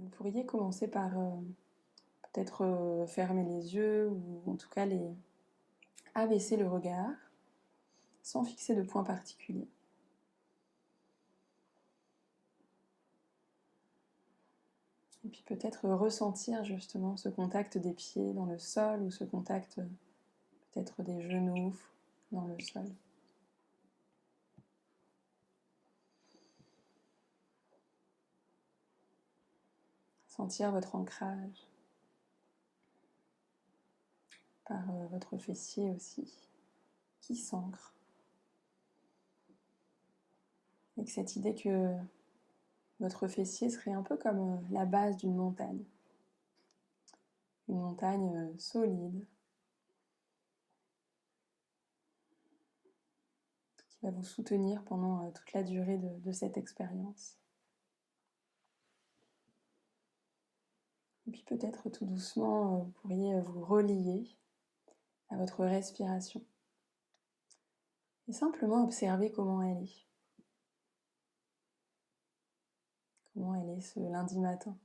Vous pourriez commencer par peut-être fermer les yeux ou en tout cas abaisser le regard sans fixer de point particulier. Et puis peut-être ressentir justement ce contact des pieds dans le sol ou ce contact peut-être des genoux dans le sol. Sentir votre ancrage par votre fessier aussi, qui s'ancre. Et que cette idée que votre fessier serait un peu comme la base d'une montagne. Une montagne solide qui va vous soutenir pendant toute la durée de cette expérience. Et puis peut-être tout doucement, vous pourriez vous relier à votre respiration et simplement observer comment elle est. Comment elle est ce lundi matin.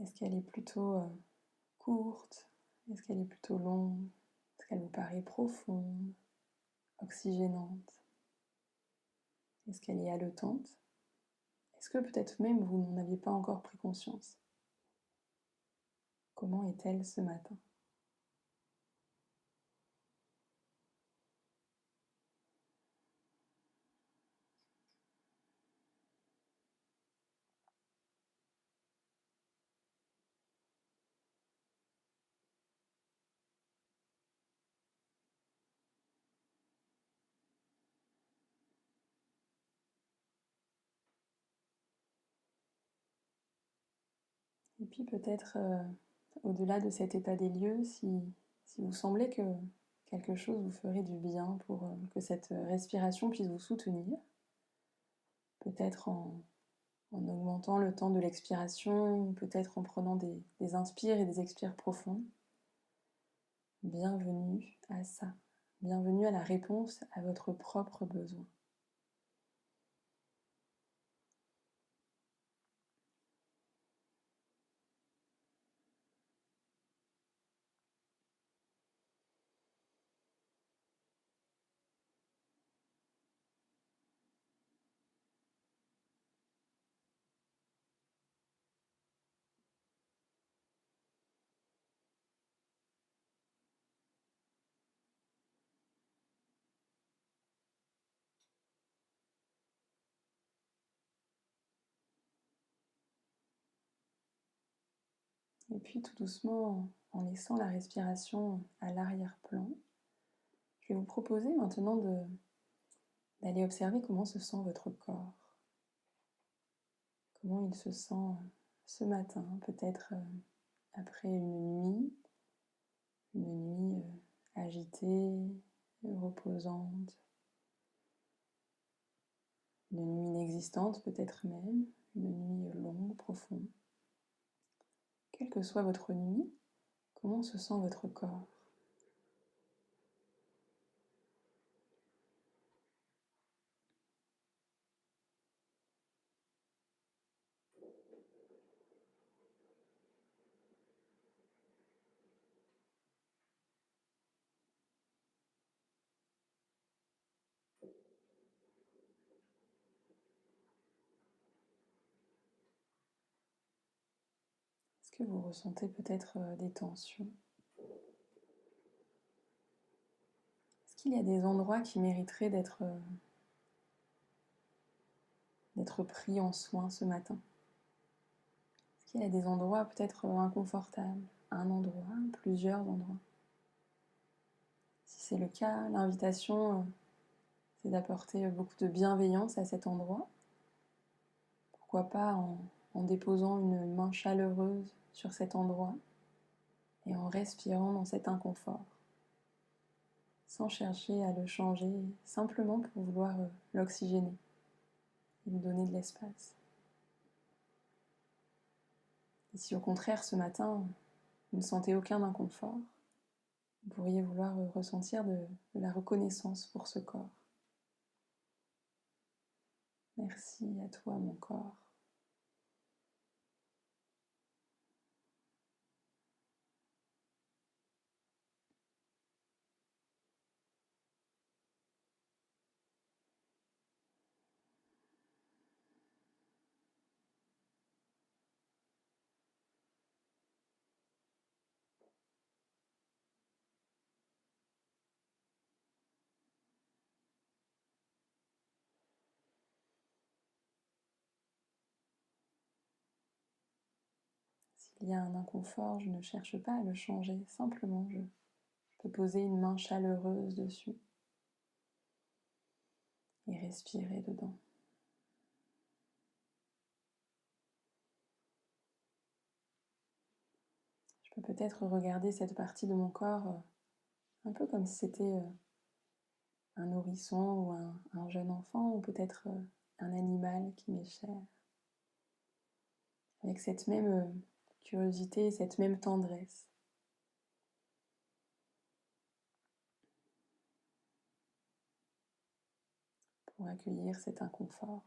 Est-ce qu'elle est plutôt courte? Est-ce qu'elle est plutôt longue? Est-ce qu'elle vous paraît profonde, oxygénante? Est-ce qu'elle est haletante? Est-ce que peut-être même vous n'en aviez pas encore pris conscience? Comment est-elle ce matin? Et puis peut-être au-delà de cet état des lieux, si vous semblez que quelque chose vous ferait du bien pour que cette respiration puisse vous soutenir, peut-être en augmentant le temps de l'expiration, peut-être en prenant des inspires et des expires profonds. Bienvenue à ça, bienvenue à la réponse à votre propre besoin. Et puis tout doucement, en laissant la respiration à l'arrière-plan, je vais vous proposer maintenant d'aller observer comment se sent votre corps. Comment il se sent ce matin, peut-être après une nuit agitée, reposante, une nuit inexistante peut-être même, une nuit longue, profonde. Quelle que soit votre nuit, comment se sent votre corps? Est-ce que vous ressentez peut-être des tensions? Est-ce qu'il y a des endroits qui mériteraient d'être pris en soin ce matin? Est-ce qu'il y a des endroits peut-être inconfortables? Un endroit, plusieurs endroits? Si c'est le cas, l'invitation, c'est d'apporter beaucoup de bienveillance à cet endroit. Pourquoi pas en déposant une main chaleureuse sur cet endroit et en respirant dans cet inconfort, sans chercher à le changer, simplement pour vouloir l'oxygéner et lui donner de l'espace. Et si au contraire ce matin, vous ne sentez aucun inconfort, vous pourriez vouloir ressentir de la reconnaissance pour ce corps. Merci à toi, mon corps. S'il y a un inconfort, je ne cherche pas à le changer, simplement je peux poser une main chaleureuse dessus et respirer dedans. Je peux peut-être regarder cette partie de mon corps un peu comme si c'était un nourrisson ou un jeune enfant, ou peut-être un animal qui m'est cher. Avec cette même curiosité, cette même tendresse. Pour accueillir cet inconfort.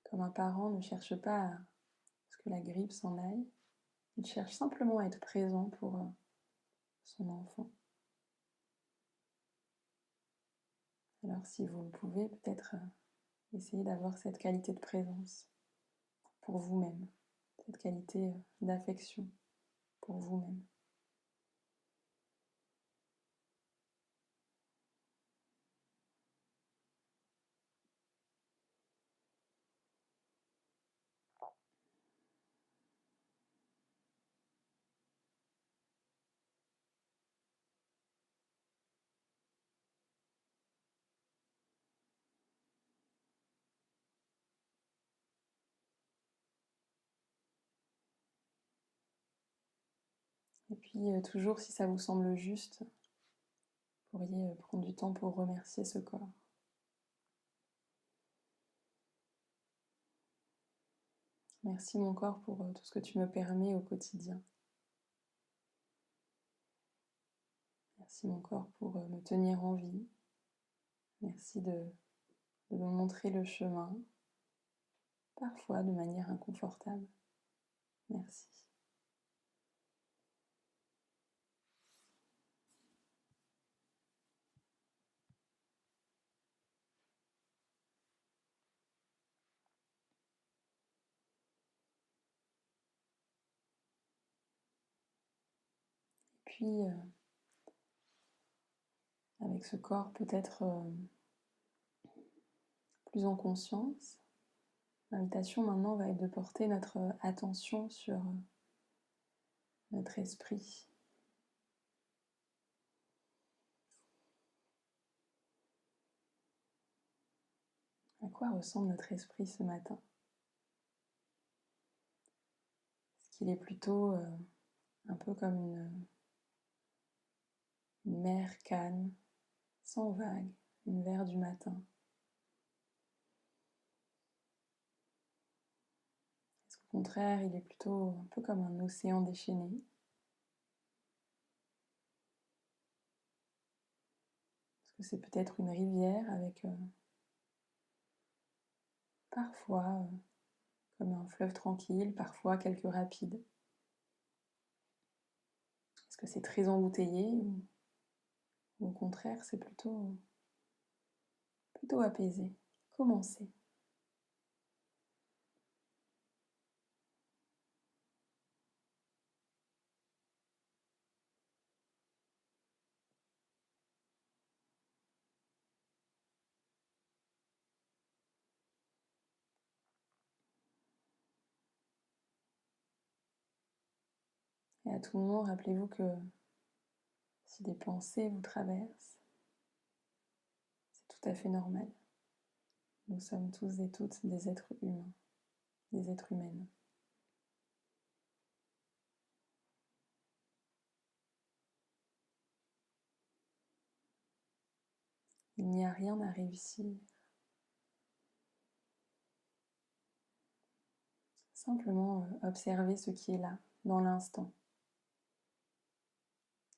Comme un parent ne cherche pas à ce que la grippe s'en aille, il cherche simplement à être présent pour son enfant. Alors si vous le pouvez, peut-être essayer d'avoir cette qualité de présence pour vous-même, cette qualité d'affection pour vous-même. Et puis toujours si ça vous semble juste, vous pourriez prendre du temps pour remercier ce corps. Merci mon corps pour tout ce que tu me permets au quotidien. Merci mon corps pour me tenir en vie. Merci de me montrer le chemin, parfois de manière inconfortable. Merci. Puis, avec ce corps peut-être plus en conscience, l'invitation maintenant va être de porter notre attention sur notre esprit. À quoi ressemble notre esprit ce matin? Est-ce qu'il est plutôt un peu comme une mer calme, sans vagues, une mer du matin? Est-ce qu'au contraire, il est plutôt un peu comme un océan déchaîné? Est-ce que c'est peut-être une rivière avec parfois comme un fleuve tranquille, parfois quelques rapides? Est-ce que c'est très embouteillé ou au contraire c'est plutôt apaisé? Commencez. Et à tout moment, rappelez-vous que si des pensées vous traversent, c'est tout à fait normal. Nous sommes tous et toutes des êtres humains, des êtres humaines. Il n'y a rien à réussir. Simplement observer ce qui est là, dans l'instant.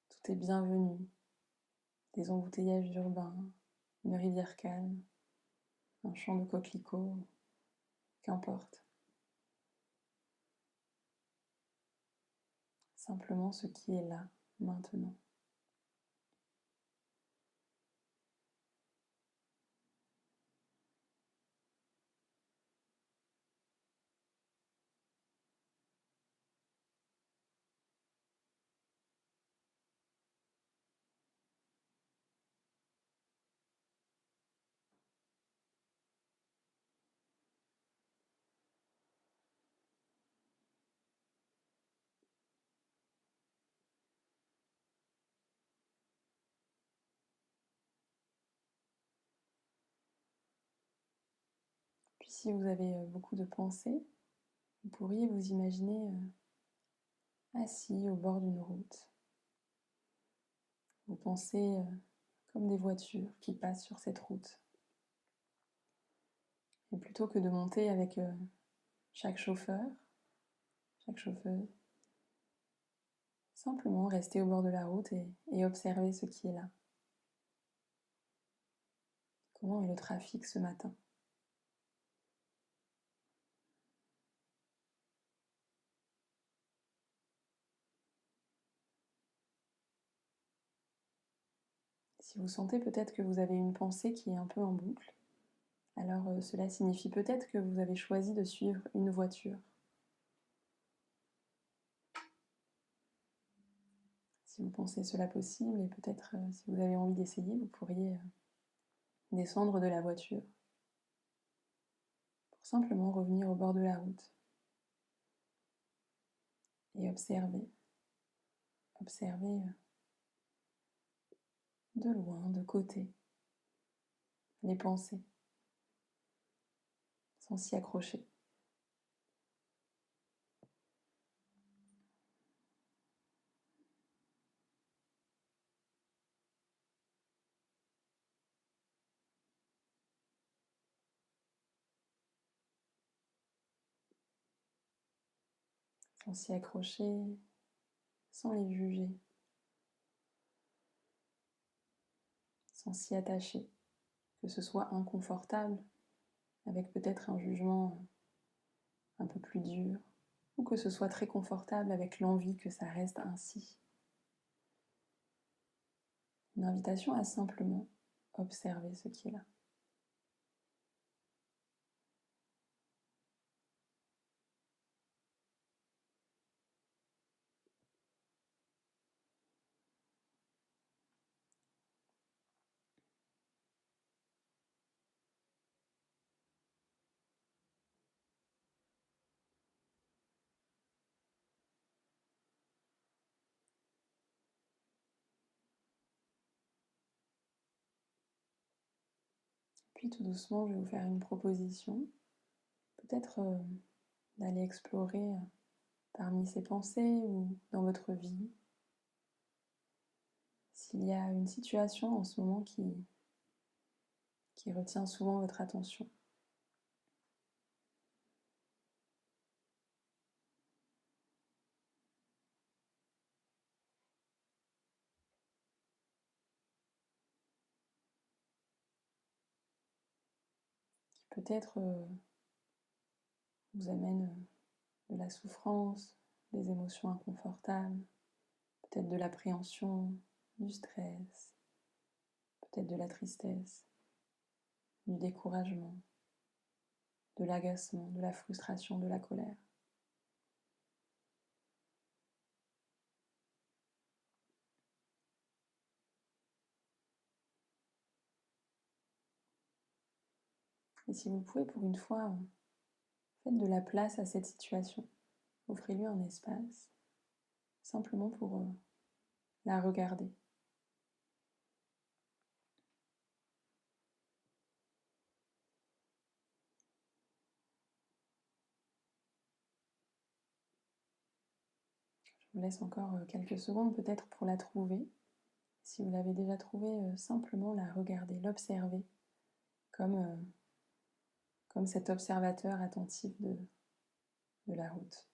Tout est bienvenu. Des embouteillages urbains, une rivière calme, un champ de coquelicots, qu'importe. Simplement ce qui est là, maintenant. Puis si vous avez beaucoup de pensées, vous pourriez vous imaginer assis au bord d'une route. Vous pensez comme des voitures qui passent sur cette route. Et plutôt que de monter avec chaque chauffeur, chaque chauffeuse, simplement rester au bord de la route et observer ce qui est là. Comment est le trafic ce matin? Si vous sentez peut-être que vous avez une pensée qui est un peu en boucle, alors cela signifie peut-être que vous avez choisi de suivre une voiture. Si vous pensez cela possible, et peut-être si vous avez envie d'essayer, vous pourriez descendre de la voiture pour simplement revenir au bord de la route et observer. Observer de loin, de côté, les pensées, sans s'y accrocher. Sans s'y accrocher, sans les juger, sans s'y attacher, que ce soit inconfortable, avec peut-être un jugement un peu plus dur, ou que ce soit très confortable avec l'envie que ça reste ainsi. Une invitation à simplement observer ce qui est là. Puis tout doucement, je vais vous faire une proposition. Peut-être d'aller explorer parmi ces pensées ou dans votre vie s'il y a une situation en ce moment qui retient souvent votre attention. Qui peut-être vous amène de la souffrance, des émotions inconfortables, peut-être de l'appréhension, du stress, peut-être de la tristesse, du découragement, de l'agacement, de la frustration, de la colère. Et si vous pouvez, pour une fois, faites de la place à cette situation. Offrez-lui un espace, simplement pour la regarder. Je vous laisse encore quelques secondes peut-être pour la trouver. Si vous l'avez déjà trouvé, simplement la regarder, l'observer comme, comme cet observateur attentif de la route.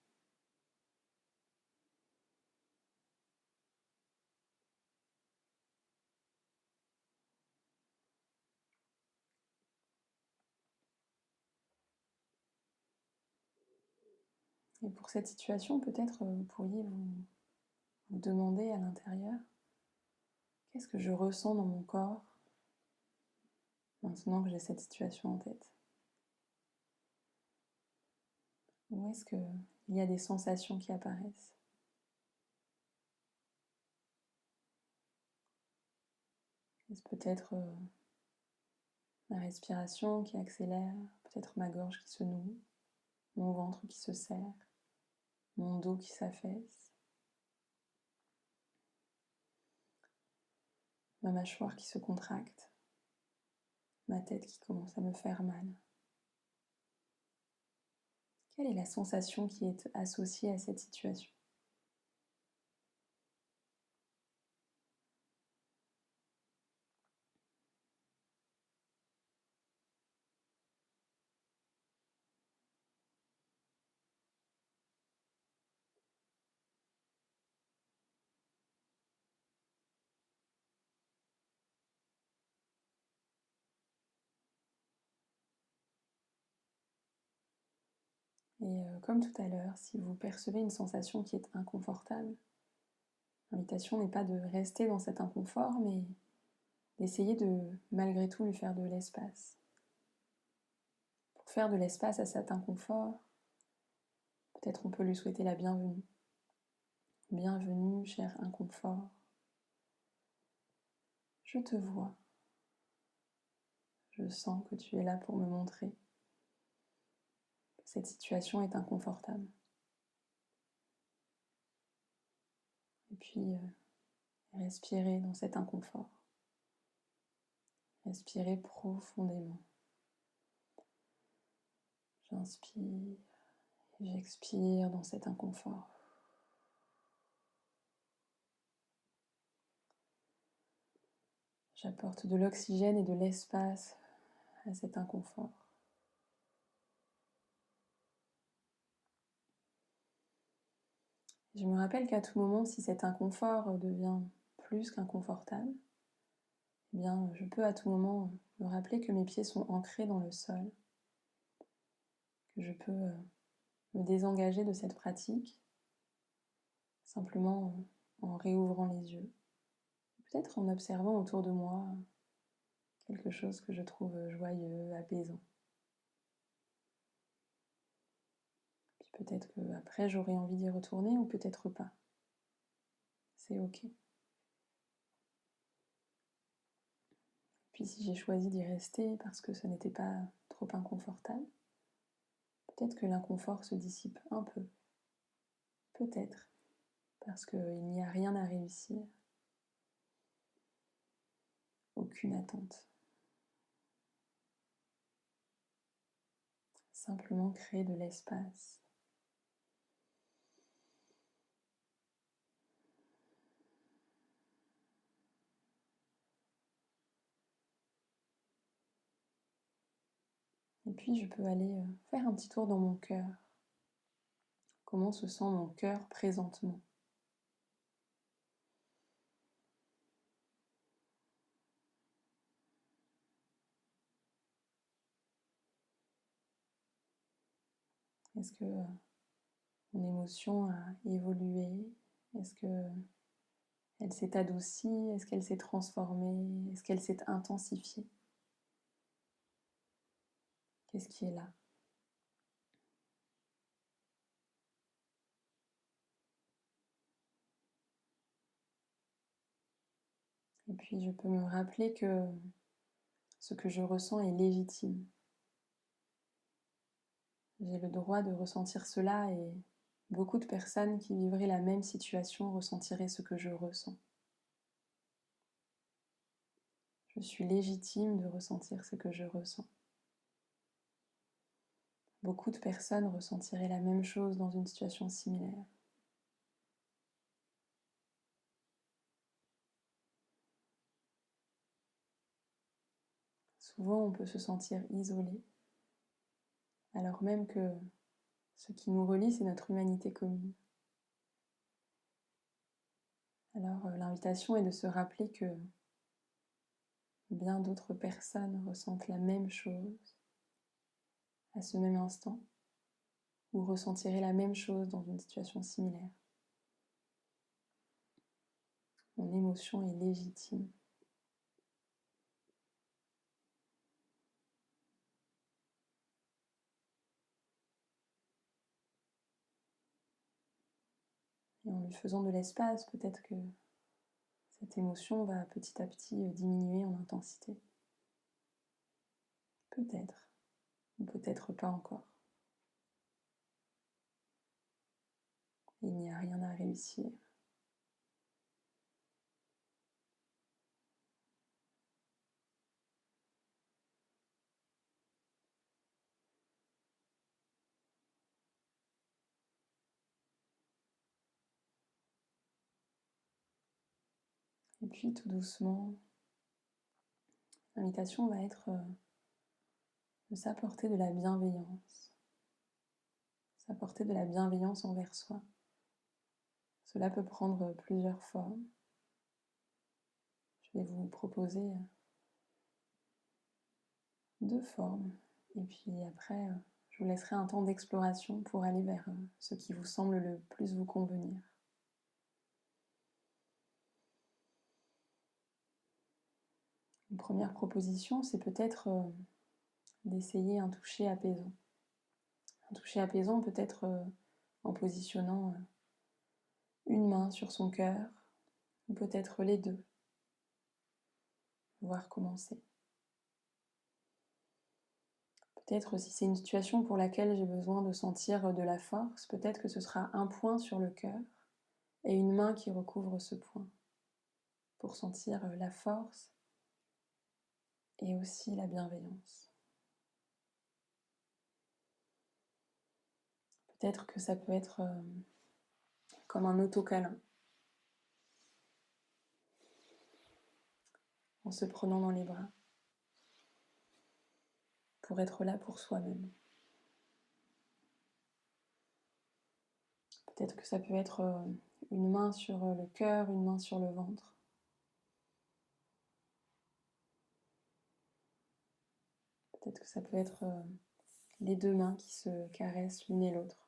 Et pour cette situation, peut-être vous pourriez vous demander à l'intérieur, qu'est-ce que je ressens dans mon corps maintenant que j'ai cette situation en tête? Où est-ce qu'il y a des sensations qui apparaissent? Est-ce peut-être ma respiration qui accélère, peut-être ma gorge qui se noue, mon ventre qui se serre, mon dos qui s'affaisse, ma mâchoire qui se contracte, ma tête qui commence à me faire mal? Quelle est la sensation qui est associée à cette situation? Et comme tout à l'heure, si vous percevez une sensation qui est inconfortable, l'invitation n'est pas de rester dans cet inconfort, mais d'essayer de, malgré tout, lui faire de l'espace. Pour faire de l'espace à cet inconfort, peut-être on peut lui souhaiter la bienvenue. Bienvenue, cher inconfort. Je te vois. Je sens que tu es là pour me montrer que cette situation est inconfortable. Et puis, respirer dans cet inconfort. Respirer profondément. J'inspire et j'expire dans cet inconfort. J'apporte de l'oxygène et de l'espace à cet inconfort. Je me rappelle qu'à tout moment, si cet inconfort devient plus qu'inconfortable, eh bien, je peux à tout moment me rappeler que mes pieds sont ancrés dans le sol, que je peux me désengager de cette pratique, simplement en réouvrant les yeux, peut-être en observant autour de moi quelque chose que je trouve joyeux, apaisant. Puis peut-être qu'après j'aurai envie d'y retourner ou peut-être pas. C'est ok. Puis si j'ai choisi d'y rester parce que ce n'était pas trop inconfortable, peut-être que l'inconfort se dissipe un peu. Peut-être, parce qu'il n'y a rien à réussir. Aucune attente. Simplement créer de l'espace. Et puis je peux aller faire un petit tour dans mon cœur. Comment se sent mon cœur présentement? Est-ce que mon émotion a évolué? Est-ce que elle s'est adoucie? Est-ce qu'elle s'est transformée? Est-ce qu'elle s'est intensifiée? Qu'est-ce qui est là? Et puis je peux me rappeler que ce que je ressens est légitime. J'ai le droit de ressentir cela et beaucoup de personnes qui vivraient la même situation ressentiraient ce que je ressens. Je suis légitime de ressentir ce que je ressens. Beaucoup de personnes ressentiraient la même chose dans une situation similaire. souvent on peut se sentir isolé, alors même que ce qui nous relie, c'est notre humanité commune. Alors l'invitation est de se rappeler que bien d'autres personnes ressentent la même chose à ce même instant, ou ressentiraient la même chose dans une situation similaire. Mon émotion est légitime. Et en lui faisant de l'espace, peut-être que cette émotion va petit à petit diminuer en intensité. Peut-être, ou peut-être pas encore. Il n'y a rien à réussir. Et puis tout doucement, l'invitation va être de s'apporter de la bienveillance. S'apporter de la bienveillance envers soi. Cela peut prendre plusieurs formes. Je vais vous proposer 2 formes. Et puis après, je vous laisserai un temps d'exploration pour aller vers ce qui vous semble le plus vous convenir. Une première proposition, c'est peut-être d'essayer un toucher apaisant. Un toucher apaisant peut être en positionnant une main sur son cœur, ou peut-être les deux. Voir comment c'est. Peut-être si c'est une situation pour laquelle j'ai besoin de sentir de la force, peut-être que ce sera un point sur le cœur et une main qui recouvre ce point pour sentir la force et aussi la bienveillance. Peut-être que ça peut être comme un autocâlin, en se prenant dans les bras, pour être là pour soi-même. Peut-être que ça peut être une main sur le cœur, une main sur le ventre. Peut-être que ça peut être les 2 mains qui se caressent l'une et l'autre.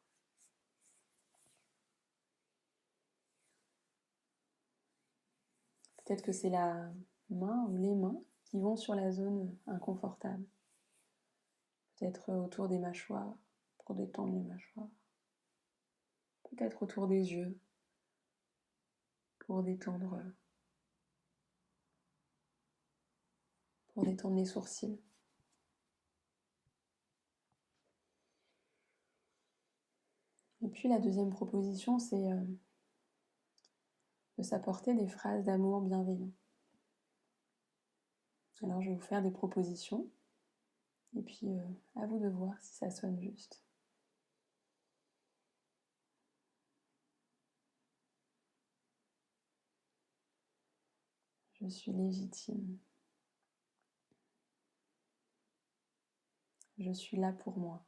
Peut-être que c'est la main ou les mains qui vont sur la zone inconfortable. Peut-être autour des mâchoires, pour détendre les mâchoires. Peut-être autour des yeux, pour détendre les sourcils. Et puis la deuxième proposition, c'est de s'apporter des phrases d'amour bienveillant. Alors je vais vous faire des propositions, et puis à vous de voir si ça sonne juste. Je suis légitime. Je suis là pour moi.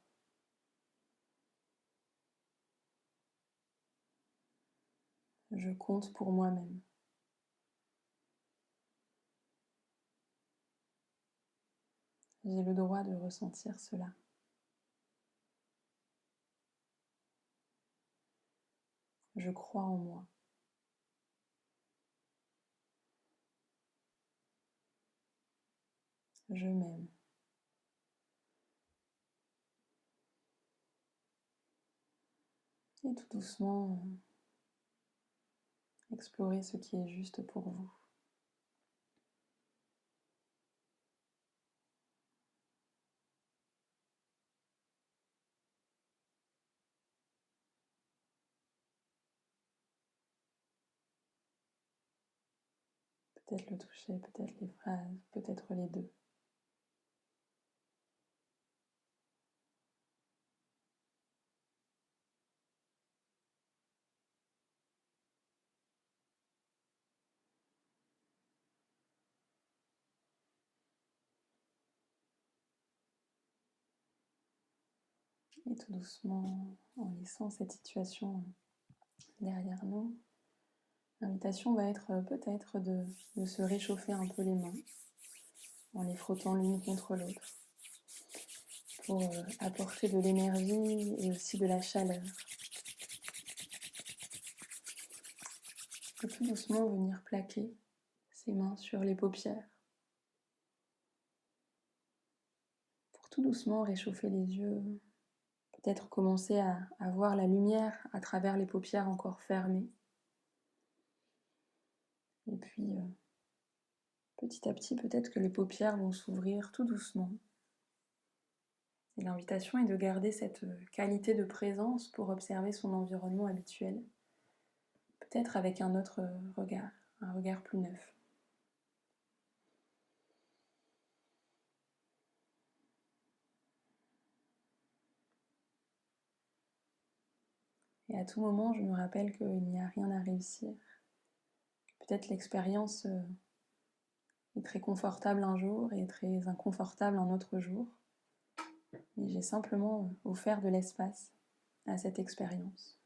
Je compte pour moi-même. J'ai le droit de ressentir cela. Je crois en moi. Je m'aime. Et tout doucement, explorer ce qui est juste pour vous. Peut-être le toucher, peut-être les phrases, peut-être les deux. Et tout doucement, en laissant cette situation derrière nous, l'invitation va être peut-être de se réchauffer un peu les mains en les frottant l'une contre l'autre pour apporter de l'énergie et aussi de la chaleur. Et tout doucement venir plaquer ses mains sur les paupières pour tout doucement réchauffer les yeux, peut-être commencer à voir la lumière à travers les paupières encore fermées. Et puis, petit à petit, peut-être que les paupières vont s'ouvrir tout doucement. Et l'invitation est de garder cette qualité de présence pour observer son environnement habituel, peut-être avec un autre regard, un regard plus neuf. Et à tout moment, je me rappelle qu'il n'y a rien à réussir. Peut-être l'expérience est très confortable un jour et très inconfortable un autre jour. Mais j'ai simplement offert de l'espace à cette expérience.